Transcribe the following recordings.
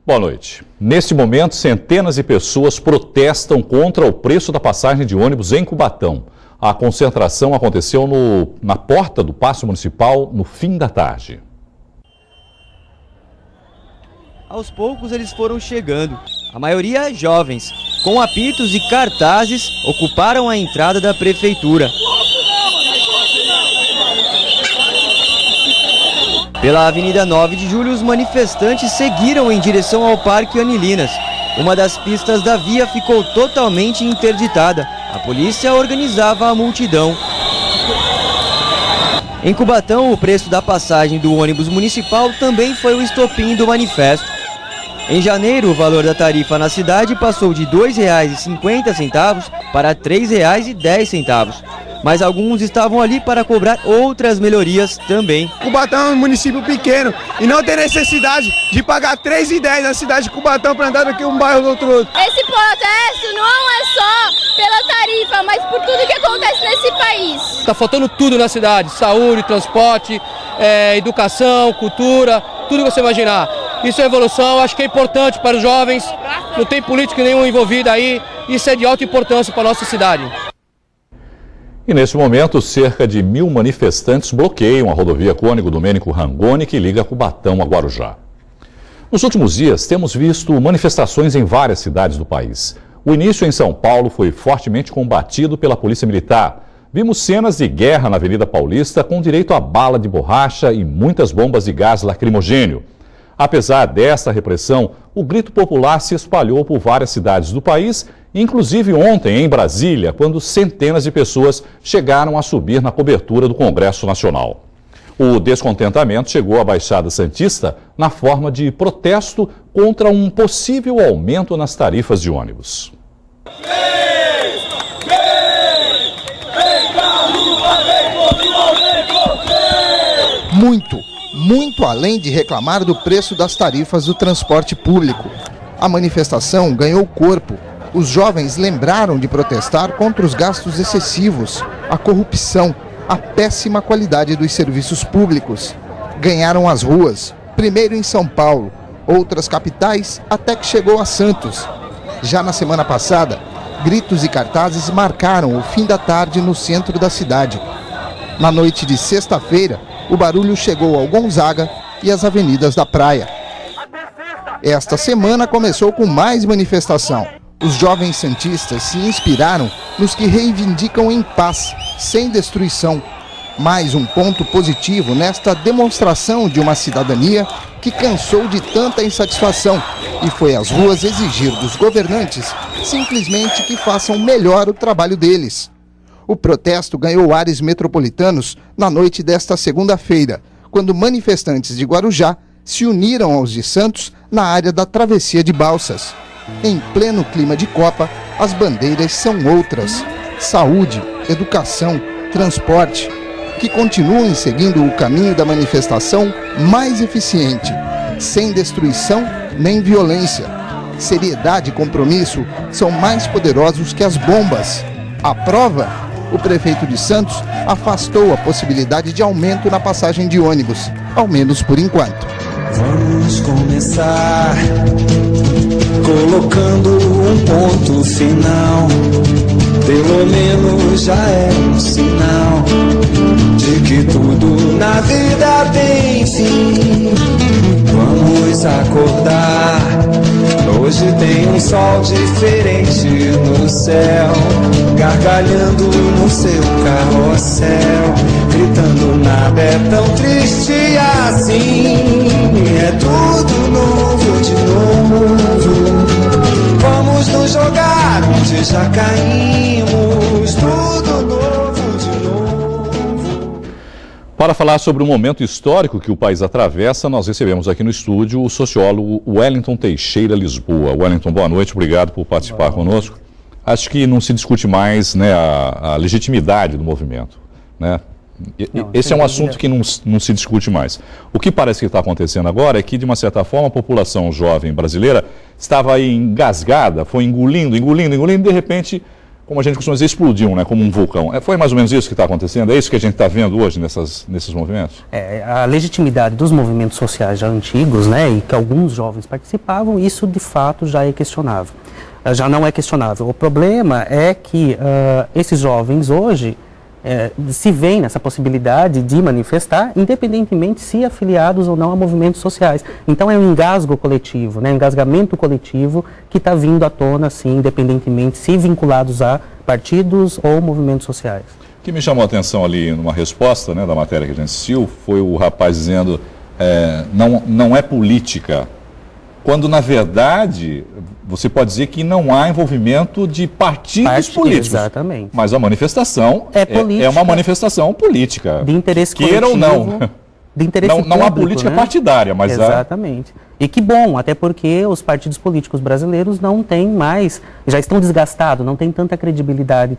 Boa noite. Neste momento, centenas de pessoas protestam contra o preço da passagem de ônibus em Cubatão. A concentração aconteceu na porta do Paço Municipal no fim da tarde. Aos poucos eles foram chegando, a maioria jovens, com apitos e cartazes, ocuparam a entrada da prefeitura. Pela Avenida 9 de Julho, os manifestantes seguiram em direção ao Parque Anilinas. Uma das pistas da via ficou totalmente interditada. A polícia organizava a multidão. Em Cubatão, o preço da passagem do ônibus municipal também foi o estopim do manifesto. Em janeiro, o valor da tarifa na cidade passou de R$ 2,50 para R$ 3,10. Mas alguns estavam ali para cobrar outras melhorias também. Cubatão é um município pequeno e não tem necessidade de pagar R$ 3,10 na cidade de Cubatão para andar daqui um bairro do outro. Esse protesto não é só pela tarifa, mas por tudo que acontece nesse país. Está faltando tudo na cidade, saúde, transporte, educação, cultura, tudo que você imaginar. Isso é evolução, acho que é importante para os jovens, não tem política nenhuma envolvida aí, isso é de alta importância para a nossa cidade. E neste momento, cerca de 1.000 manifestantes bloqueiam a rodovia Cônego Domênico Rangoni, que liga Cubatão a Guarujá. Nos últimos dias, temos visto manifestações em várias cidades do país. O início em São Paulo foi fortemente combatido pela Polícia Militar. Vimos cenas de guerra na Avenida Paulista com direito a bala de borracha e muitas bombas de gás lacrimogênio. Apesar desta repressão, o grito popular se espalhou por várias cidades do país, inclusive ontem em Brasília, quando centenas de pessoas chegaram a subir na cobertura do Congresso Nacional. O descontentamento chegou à Baixada Santista na forma de protesto contra um possível aumento nas tarifas de ônibus. Muito além de reclamar do preço das tarifas do transporte público. A manifestação ganhou corpo. Os jovens lembraram de protestar contra os gastos excessivos, a corrupção, a péssima qualidade dos serviços públicos. Ganharam as ruas, primeiro em São Paulo, outras capitais, até que chegou a Santos. Já na semana passada, gritos e cartazes marcaram o fim da tarde no centro da cidade. Na noite de sexta-feira, o barulho chegou ao Gonzaga e às avenidas da praia. Esta semana começou com mais manifestação. Os jovens santistas se inspiraram nos que reivindicam em paz, sem destruição. Mais um ponto positivo nesta demonstração de uma cidadania que cansou de tanta insatisfação e foi às ruas exigir dos governantes simplesmente que façam melhor o trabalho deles. O protesto ganhou ares metropolitanos na noite desta segunda-feira, quando manifestantes de Guarujá se uniram aos de Santos na área da Travessia de Balsas. Em pleno clima de Copa, as bandeiras são outras: saúde, educação, transporte, que continuem seguindo o caminho da manifestação mais eficiente, sem destruição nem violência. Seriedade e compromisso são mais poderosos que as bombas. A prova? O prefeito de Santos afastou a possibilidade de aumento na passagem de ônibus, ao menos por enquanto. Vamos começar colocando um ponto final. Pelo menos já é um sinal de que tudo na vida tem fim. Vamos acordar. Hoje tem um sol diferente no céu, gargalhando no seu carrossel, gritando nada é tão triste assim. É tudo novo de novo. Vamos nos jogar onde já caímos. Tudo novo de novo. Para falar sobre o momento histórico que o país atravessa, nós recebemos aqui no estúdio o sociólogo Wellington Teixeira Lisboa. Wellington, boa noite, obrigado por participar conosco. Acho que não se discute mais, né, a legitimidade do movimento, né? Esse é um assunto que não se discute mais. O que parece que está acontecendo agora é que, de uma certa forma, a população jovem brasileira estava aí engasgada, foi engolindo, e de repente como a gente costuma dizer, explodiu, né, como um vulcão. Foi mais ou menos isso que está acontecendo? É isso que a gente está vendo hoje nesses movimentos? A legitimidade dos movimentos sociais já antigos, né, e que alguns jovens participavam, isso de fato já é questionável. Já não é questionável. O problema é que esses jovens hoje se veem nessa possibilidade de manifestar, independentemente se afiliados ou não a movimentos sociais. Então é um engasgo coletivo, né, um engasgamento coletivo que está vindo à tona, assim, independentemente se vinculados a partidos ou movimentos sociais. O que me chamou a atenção ali numa resposta, né, da matéria que a gente assistiu foi o rapaz dizendo não é política, quando na verdade você pode dizer que não há envolvimento de partidos políticos. Exatamente. Mas a manifestação é uma manifestação política. De interesse queira coletivo. Ou não. De interesse não público, há política, né, partidária, mas exatamente. E que bom, até porque os partidos políticos brasileiros não têm mais, já estão desgastados, não têm tanta credibilidade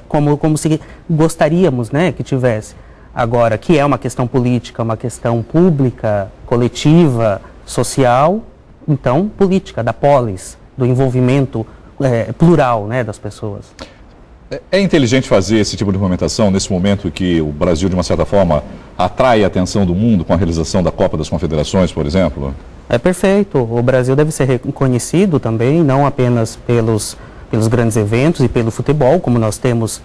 como se gostaríamos, né, que tivesse. Agora, que é uma questão política, uma questão pública, coletiva, social, então política, da polis, do envolvimento plural, né, das pessoas. É inteligente fazer esse tipo de movimentação nesse momento que o Brasil, de uma certa forma, atrai a atenção do mundo com a realização da Copa das Confederações, por exemplo? É perfeito. O Brasil deve ser reconhecido também, não apenas pelos grandes eventos e pelo futebol, como nós temos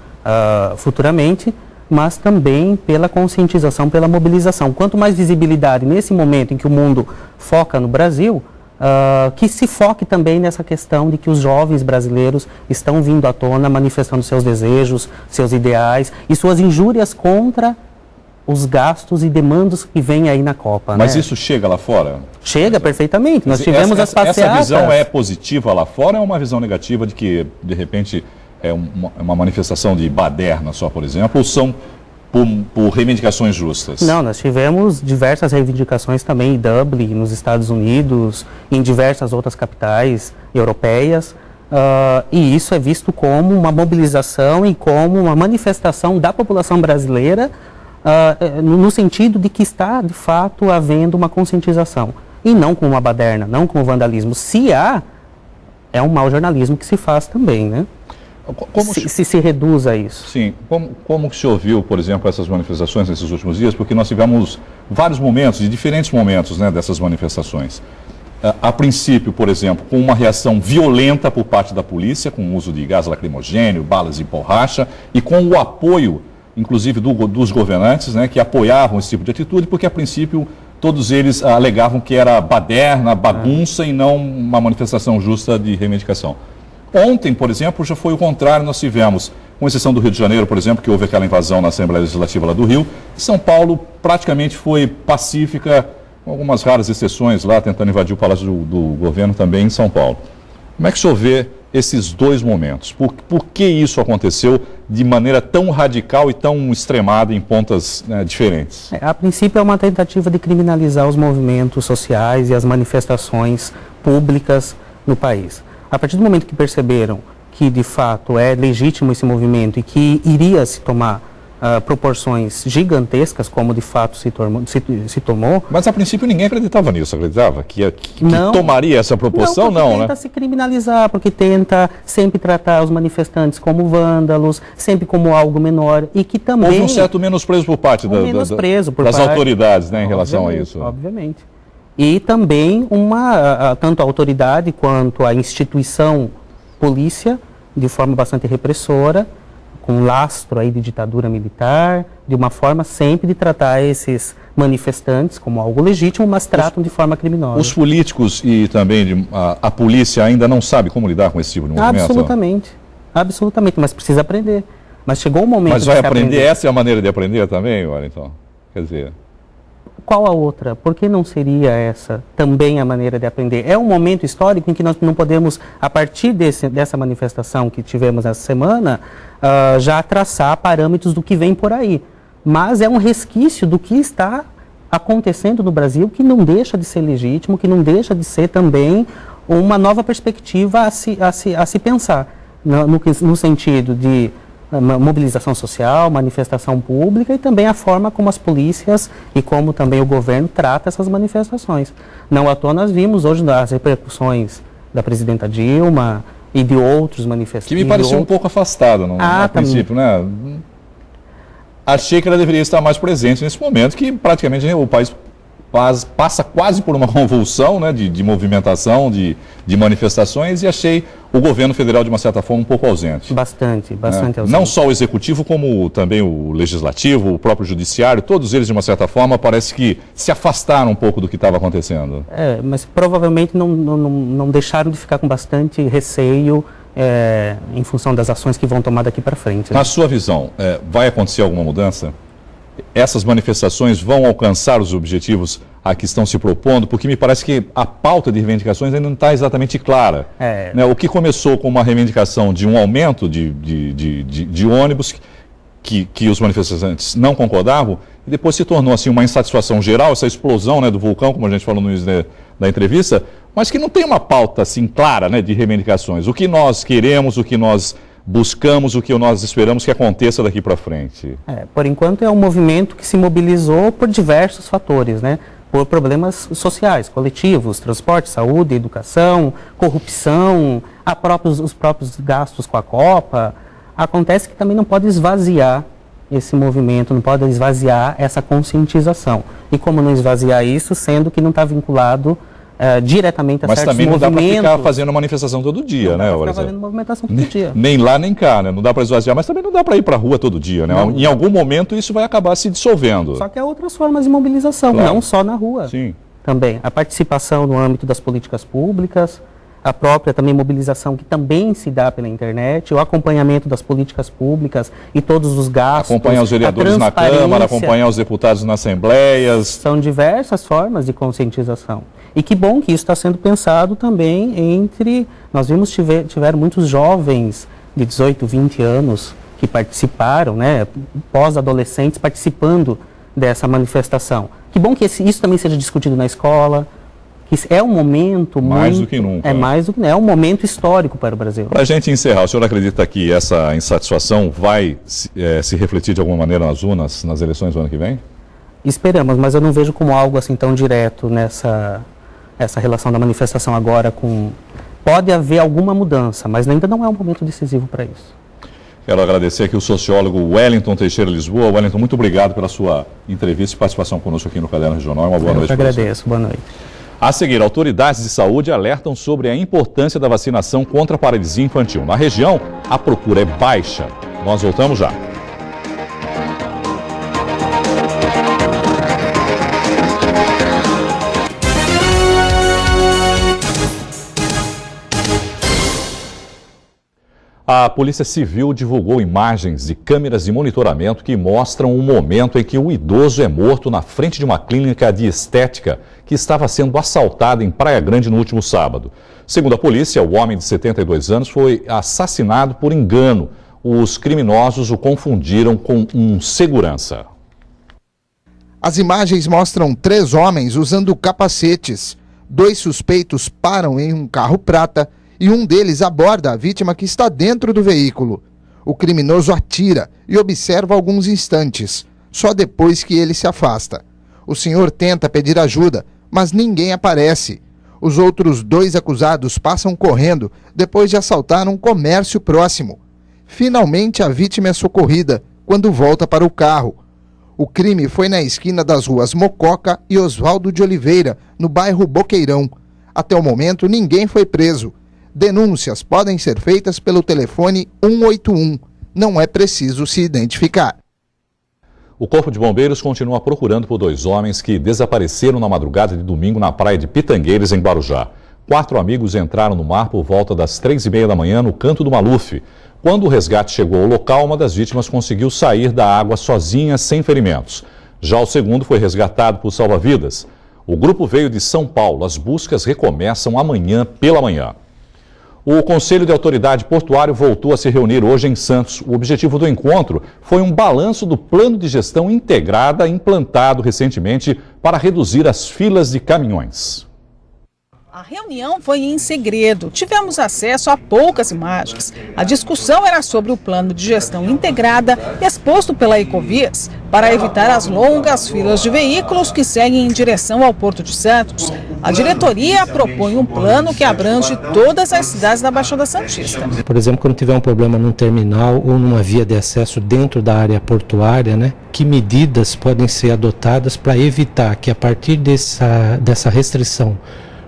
futuramente, mas também pela conscientização, pela mobilização. Quanto mais visibilidade nesse momento em que o mundo foca no Brasil, que se foque também nessa questão de que os jovens brasileiros estão vindo à tona, manifestando seus desejos, seus ideais e suas injúrias contra os gastos e demandas que vêm aí na Copa. Mas, né? Isso chega lá fora? Chega perfeitamente. Nós tivemos as passeatas. Essa visão é positiva lá fora ou é uma visão negativa de que, de repente, é uma manifestação de baderna só, por exemplo, ou são por reivindicações justas? Não, nós tivemos diversas reivindicações também em Dublin, nos Estados Unidos, em diversas outras capitais europeias, e isso é visto como uma mobilização e como uma manifestação da população brasileira, no sentido de que está, de fato, havendo uma conscientização, e não com uma baderna, não com vandalismo. Se há, é um mau jornalismo que se faz também, né? Se reduz a isso. Sim. Como que se ouviu, por exemplo, essas manifestações nesses últimos dias? Porque nós tivemos vários momentos, de diferentes momentos, né, dessas manifestações. A princípio, por exemplo, com uma reação violenta por parte da polícia, com o uso de gás lacrimogêneo, balas de borracha, e com o apoio, inclusive, dos governantes, né, que apoiavam esse tipo de atitude, porque, a princípio, todos eles alegavam que era baderna, bagunça e não uma manifestação justa de reivindicação. Ontem, por exemplo, já foi o contrário. Nós tivemos, com exceção do Rio de Janeiro, por exemplo, que houve aquela invasão na Assembleia Legislativa lá do Rio, São Paulo praticamente foi pacífica, com algumas raras exceções lá, tentando invadir o Palácio do Governo também em São Paulo. Como é que o senhor vê esses dois momentos? Por que isso aconteceu de maneira tão radical e tão extremada em pontas, né, diferentes? A princípio é uma tentativa de criminalizar os movimentos sociais e as manifestações públicas no país. A partir do momento que perceberam que, de fato, é legítimo esse movimento e que iria se tomar proporções gigantescas, como de fato se tomou... Mas, a princípio, ninguém acreditava nisso, acreditava? Que tomaria essa proporção? Não, né? Tenta se criminalizar, porque tenta sempre tratar os manifestantes como vândalos, sempre como algo menor, e que também... Houve um certo menosprezo por parte das autoridades, né, em relação a isso. Obviamente. E também tanto a autoridade quanto a instituição polícia, de forma bastante repressora, com um lastro aí de ditadura militar, de uma forma sempre de tratar esses manifestantes como algo legítimo, mas tratam de forma criminosa. Os políticos e também a polícia ainda não sabe como lidar com esse tipo de movimento? Absolutamente, absolutamente, mas precisa aprender. Mas chegou o momento... Mas vai aprender? Essa é a maneira de aprender também, Wellington? Quer dizer... Qual a outra? Por que não seria essa também a maneira de aprender? É um momento histórico em que nós não podemos, a partir dessa manifestação que tivemos essa semana, já traçar parâmetros do que vem por aí. Mas é um resquício do que está acontecendo no Brasil, que não deixa de ser legítimo, que não deixa de ser também uma nova perspectiva a se pensar, no sentido de mobilização social, manifestação pública e também a forma como as polícias e como também o governo trata essas manifestações. Não à toa nós vimos hoje as repercussões da presidenta Dilma, e de outros manifestantes. Que me parecia um pouco afastada no princípio, né? Achei que ela deveria estar mais presente nesse momento, que praticamente o país passa quase por uma convulsão, né, de movimentação, de manifestações, e achei o governo federal, de uma certa forma, um pouco ausente. Bastante ausente. Não só o executivo, como também o legislativo, o próprio judiciário, todos eles, de uma certa forma, parece que se afastaram um pouco do que estava acontecendo. Mas provavelmente não deixaram de ficar com bastante receio em função das ações que vão tomar daqui para frente. Né? Na sua visão, vai acontecer alguma mudança? Essas manifestações vão alcançar os objetivos a que estão se propondo? Porque me parece que a pauta de reivindicações ainda não está exatamente clara. Né? O que começou com uma reivindicação de um aumento de ônibus que os manifestantes não concordavam, e depois se tornou assim uma insatisfação geral, essa explosão, né, do vulcão, como a gente falou no início da entrevista, mas que não tem uma pauta assim clara, né, de reivindicações. O que nós queremos, o que nós buscamos, o que nós esperamos que aconteça daqui para frente. Por enquanto é um movimento que se mobilizou por diversos fatores, né? Por problemas sociais, coletivos, transporte, saúde, educação, corrupção, os próprios gastos com a Copa. Acontece que também não pode esvaziar esse movimento, não pode esvaziar essa conscientização. E como não esvaziar isso, sendo que não está vinculado diretamente a certos movimentos. Mas também não dá para ficar fazendo manifestação todo dia, né? Não dá para ficar fazendo movimentação todo dia. Nem lá, nem cá, né? Não dá para esvaziar, mas também não dá para ir para a rua todo dia, né? Em algum momento isso vai acabar se dissolvendo. Só que há outras formas de mobilização, não só na rua. Sim. Também. A participação no âmbito das políticas públicas, a própria também mobilização que também se dá pela internet, o acompanhamento das políticas públicas e todos os gastos. Acompanhar os vereadores na Câmara, acompanhar os deputados nas assembleias. São diversas formas de conscientização. E que bom que isso está sendo pensado também nós vimos tiveram muitos jovens de 18, 20 anos que participaram, né, pós-adolescentes participando dessa manifestação. Que bom que isso também seja discutido na escola, que é um momento mais do que nunca. É um momento histórico para o Brasil. Para a gente encerrar, o senhor acredita que essa insatisfação vai se refletir de alguma maneira nas urnas, nas eleições do ano que vem? Esperamos, mas eu não vejo como algo assim tão direto essa relação da manifestação agora com... Pode haver alguma mudança, mas ainda não é um momento decisivo para isso. Quero agradecer aqui o sociólogo Wellington Teixeira Lisboa. Wellington, muito obrigado pela sua entrevista e participação conosco aqui no Caderno Regional. Uma boa noite. Eu que agradeço. Boa noite. A seguir, autoridades de saúde alertam sobre a importância da vacinação contra a paralisia infantil. Na região, a procura é baixa. Nós voltamos já. A Polícia Civil divulgou imagens de câmeras de monitoramento que mostram o momento em que um idoso é morto na frente de uma clínica de estética que estava sendo assaltada em Praia Grande no último sábado. Segundo a polícia, o homem de 72 anos foi assassinado por engano. Os criminosos o confundiram com um segurança. As imagens mostram 3 homens usando capacetes. 2 suspeitos param em um carro prata e um deles aborda a vítima que está dentro do veículo. O criminoso atira e observa alguns instantes, só depois que ele se afasta. O senhor tenta pedir ajuda, mas ninguém aparece. Os outros 2 acusados passam correndo depois de assaltar um comércio próximo. Finalmente a vítima é socorrida quando volta para o carro. O crime foi na esquina das ruas Mococa e Oswaldo de Oliveira, no bairro Boqueirão. Até o momento ninguém foi preso. Denúncias podem ser feitas pelo telefone 181. Não é preciso se identificar. O Corpo de Bombeiros continua procurando por 2 homens que desapareceram na madrugada de domingo na praia de Pitangueiras, em Guarujá. 4 amigos entraram no mar por volta das 3h30 da manhã no Canto do Maluf. Quando o resgate chegou ao local, uma das vítimas conseguiu sair da água sozinha, sem ferimentos. Já o segundo foi resgatado por salva-vidas. O grupo veio de São Paulo. As buscas recomeçam amanhã pela manhã. O Conselho de Autoridade Portuário voltou a se reunir hoje em Santos. O objetivo do encontro foi um balanço do plano de gestão integrada implantado recentemente para reduzir as filas de caminhões. A reunião foi em segredo, tivemos acesso a poucas imagens. A discussão era sobre o plano de gestão integrada exposto pela Ecovias para evitar as longas filas de veículos que seguem em direção ao Porto de Santos. A diretoria propõe um plano que abrange todas as cidades da Baixada Santista. Por exemplo, quando tiver um problema num terminal ou numa via de acesso dentro da área portuária, né, que medidas podem ser adotadas para evitar que a partir dessa restrição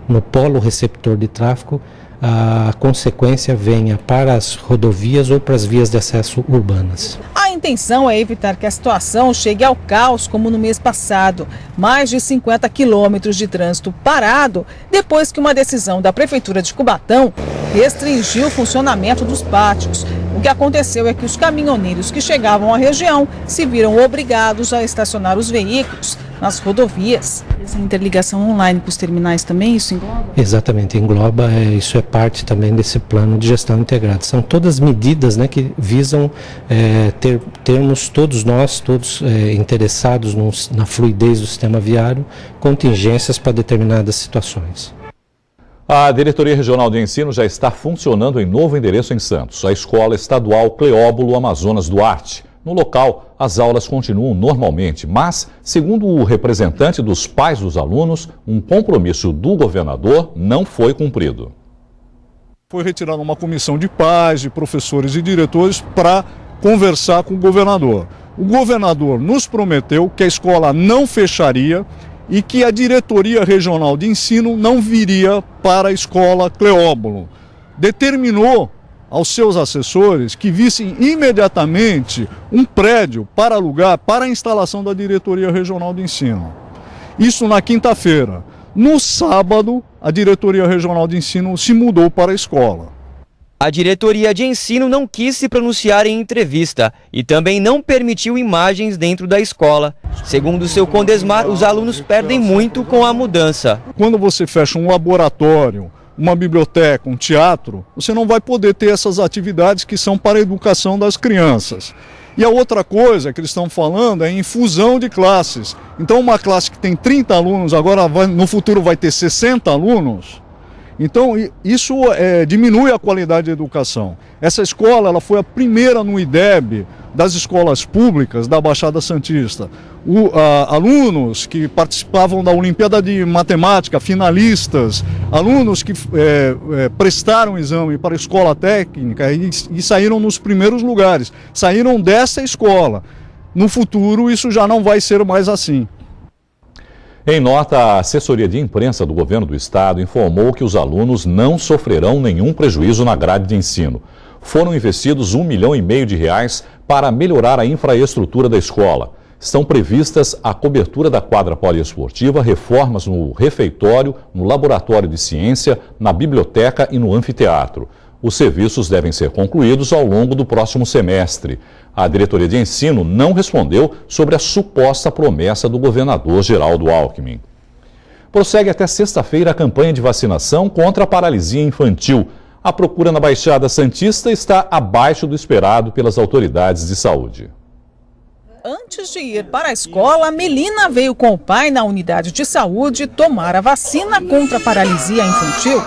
no polo receptor de tráfego, a consequência venha para as rodovias ou para as vias de acesso urbanas. A intenção é evitar que a situação chegue ao caos como no mês passado. Mais de 50 quilômetros de trânsito parado depois que uma decisão da Prefeitura de Cubatão restringiu o funcionamento dos pátios. O que aconteceu é que os caminhoneiros que chegavam à região se viram obrigados a estacionar os veículos nas rodovias. Essa interligação online com os terminais também, isso engloba? Exatamente, engloba, isso é parte também desse plano de gestão integrada. São todas medidas, né, que visam termos todos nós, interessados na fluidez do sistema viário, contingências para determinadas situações. A Diretoria Regional de Ensino já está funcionando em novo endereço em Santos, a Escola Estadual Cleóbulo Amazonas Duarte. No local, as aulas continuam normalmente, mas, segundo o representante dos pais dos alunos, um compromisso do governador não foi cumprido. Foi retirada uma comissão de pais, de professores e diretores para conversar com o governador. O governador nos prometeu que a escola não fecharia e que a Diretoria Regional de Ensino não viria para a Escola Cleóbulo. Determinou aos seus assessores que vissem imediatamente um prédio para alugar para a instalação da Diretoria Regional de Ensino. Isso na quinta-feira. No sábado, a Diretoria Regional de Ensino se mudou para a escola. A diretoria de ensino não quis se pronunciar em entrevista e também não permitiu imagens dentro da escola. Segundo o seu Condesmar, os alunos perdem muito com a mudança. Quando você fecha um laboratório, uma biblioteca, um teatro, você não vai poder ter essas atividades que são para a educação das crianças. E a outra coisa que eles estão falando é em fusão de classes. Então uma classe que tem 30 alunos, agora no futuro vai ter 60 alunos. Então isso diminui a qualidade da educação. Essa escola ela foi a primeira no IDEB das escolas públicas da Baixada Santista. Alunos que participavam da Olimpíada de Matemática, finalistas, alunos que prestaram exame para a escola técnica e saíram nos primeiros lugares, saíram dessa escola. No futuro isso já não vai ser mais assim. Em nota, a assessoria de imprensa do governo do estado informou que os alunos não sofrerão nenhum prejuízo na grade de ensino. Foram investidos R$1,5 milhão para melhorar a infraestrutura da escola. Estão previstas a cobertura da quadra poliesportiva, reformas no refeitório, no laboratório de ciência, na biblioteca e no anfiteatro. Os serviços devem ser concluídos ao longo do próximo semestre. A diretoria de ensino não respondeu sobre a suposta promessa do governador Geraldo Alckmin. Prossegue até sexta-feira a campanha de vacinação contra a paralisia infantil. A procura na Baixada Santista está abaixo do esperado pelas autoridades de saúde. Antes de ir para a escola, Melina veio com o pai na unidade de saúde tomar a vacina contra a paralisia infantil.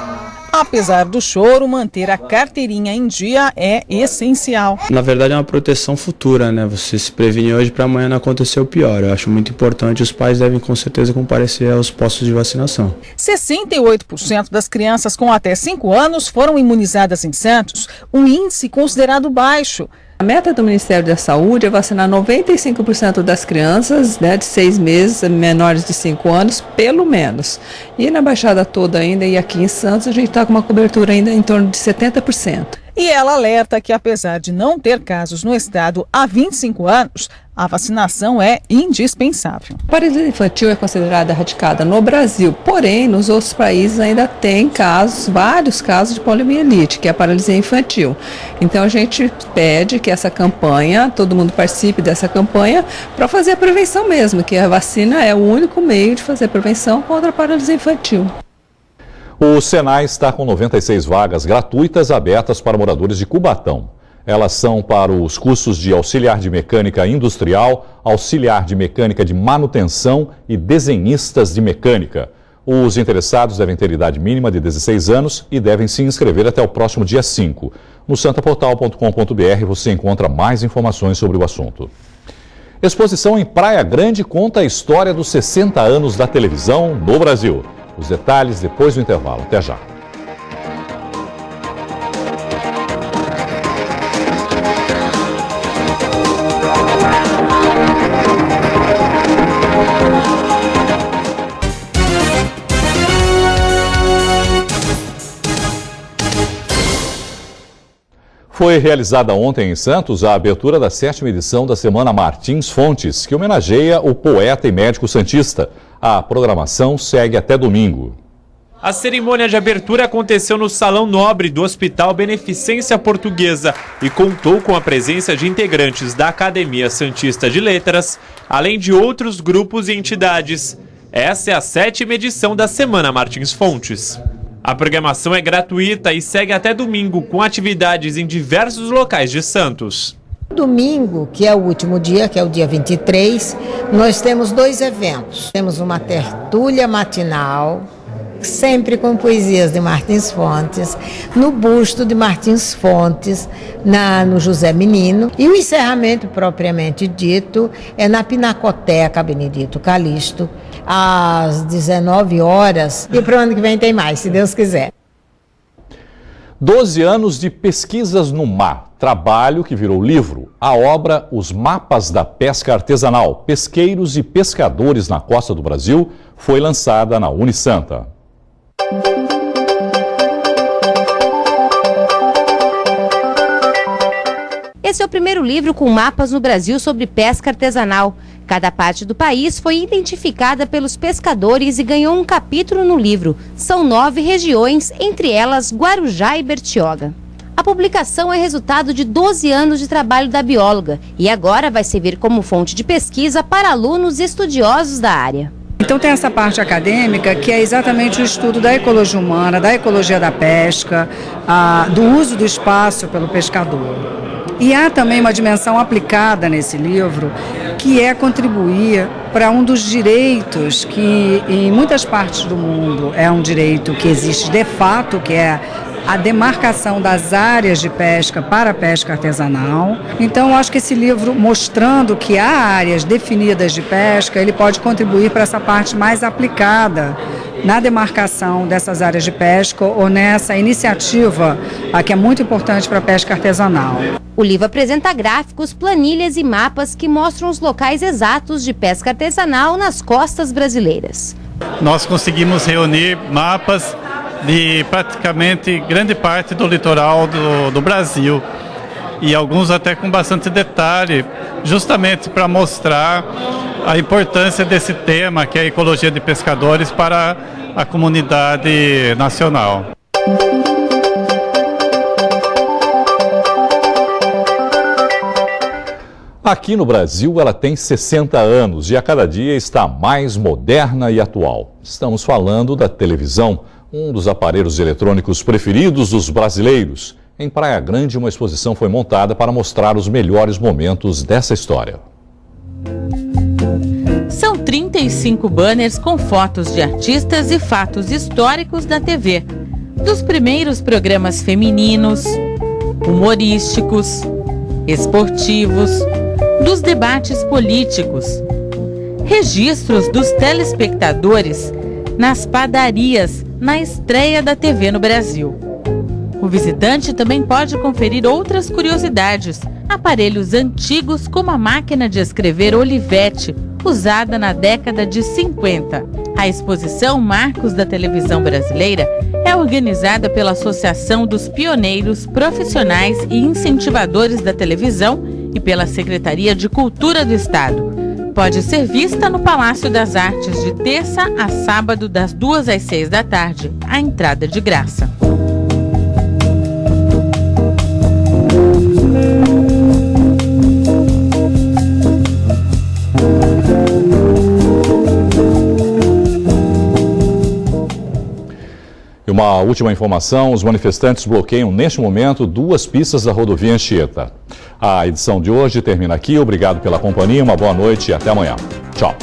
Apesar do choro, manter a carteirinha em dia é essencial. Na verdade é uma proteção futura, né? Você se previne hoje para amanhã não acontecer o pior. Eu acho muito importante, os pais devem com certeza comparecer aos postos de vacinação. 68% das crianças com até 5 anos foram imunizadas em Santos, um índice considerado baixo. A meta do Ministério da Saúde é vacinar 95% das crianças, né, de 6 meses, menores de 5 anos, pelo menos. E na Baixada toda ainda, e aqui em Santos, a gente está com uma cobertura ainda em torno de 70%. E ela alerta que, apesar de não ter casos no estado há 25 anos, a vacinação é indispensável. A paralisia infantil é considerada erradicada no Brasil, porém, nos outros países ainda tem casos, vários casos de poliomielite, que é a paralisia infantil. Então a gente pede que essa campanha, todo mundo participe dessa campanha, para fazer a prevenção mesmo, que a vacina é o único meio de fazer prevenção contra a paralisia infantil. O Senai está com 96 vagas gratuitas abertas para moradores de Cubatão. Elas são para os cursos de auxiliar de mecânica industrial, auxiliar de mecânica de manutenção e desenhistas de mecânica. Os interessados devem ter idade mínima de 16 anos e devem se inscrever até o próximo dia 5. No santaportal.com.br você encontra mais informações sobre o assunto. Exposição em Praia Grande conta a história dos 60 anos da televisão no Brasil. Os detalhes depois do intervalo. Até já. Foi realizada ontem em Santos a abertura da 7ª edição da Semana Martins Fontes, que homenageia o poeta e médico santista. A programação segue até domingo. A cerimônia de abertura aconteceu no Salão Nobre do Hospital Beneficência Portuguesa e contou com a presença de integrantes da Academia Santista de Letras, além de outros grupos e entidades. Essa é a 7ª edição da Semana Martins Fontes. A programação é gratuita e segue até domingo, com atividades em diversos locais de Santos. Domingo, que é o último dia, que é o dia 23, nós temos 2 eventos. Temos uma tertúlia matinal, sempre com poesias de Martins Fontes, no busto de Martins Fontes, no José Menino. E o encerramento, propriamente dito, é na Pinacoteca Benedito Calixto, às 19 horas. E para o ano que vem tem mais, se Deus quiser. 12 anos de pesquisas no mar, trabalho que virou livro. A obra Os Mapas da Pesca Artesanal, Pesqueiros e Pescadores na Costa do Brasil, foi lançada na Unisanta. Esse é o primeiro livro com mapas no Brasil sobre pesca artesanal. Cada parte do país foi identificada pelos pescadores e ganhou um capítulo no livro. São 9 regiões, entre elas Guarujá e Bertioga. A publicação é resultado de 12 anos de trabalho da bióloga e agora vai servir como fonte de pesquisa para alunos e estudiosos da área. Então tem essa parte acadêmica que é exatamente o estudo da ecologia humana, da ecologia da pesca, do uso do espaço pelo pescador. E há também uma dimensão aplicada nesse livro, que é contribuir para um dos direitos que em muitas partes do mundo é um direito que existe de fato, que é a demarcação das áreas de pesca para a pesca artesanal. Então, eu acho que esse livro, mostrando que há áreas definidas de pesca, ele pode contribuir para essa parte mais aplicada na demarcação dessas áreas de pesca ou nessa iniciativa que é muito importante para a pesca artesanal. O livro apresenta gráficos, planilhas e mapas que mostram os locais exatos de pesca artesanal nas costas brasileiras. Nós conseguimos reunir mapas de praticamente grande parte do litoral do Brasil e alguns até com bastante detalhe, justamente para mostrar a importância desse tema, que é a ecologia de pescadores, para a comunidade nacional. Aqui no Brasil, ela tem 60 anos e a cada dia está mais moderna e atual. Estamos falando da televisão, um dos aparelhos eletrônicos preferidos dos brasileiros. Em Praia Grande, uma exposição foi montada para mostrar os melhores momentos dessa história. São 35 banners com fotos de artistas e fatos históricos da TV. Dos primeiros programas femininos, humorísticos, esportivos, dos debates políticos, registros dos telespectadores nas padarias, na estreia da TV no Brasil. O visitante também pode conferir outras curiosidades, aparelhos antigos como a máquina de escrever Olivetti, usada na década de 50. A exposição Marcos da Televisão Brasileira é organizada pela Associação dos Pioneiros, Profissionais e Incentivadores da Televisão e pela Secretaria de Cultura do Estado. Pode ser vista no Palácio das Artes de terça a sábado, das 2 às 6 da tarde. A entrada é de graça. E uma última informação, os manifestantes bloqueiam neste momento 2 pistas da rodovia Anchieta. A edição de hoje termina aqui, obrigado pela companhia, uma boa noite e até amanhã. Tchau.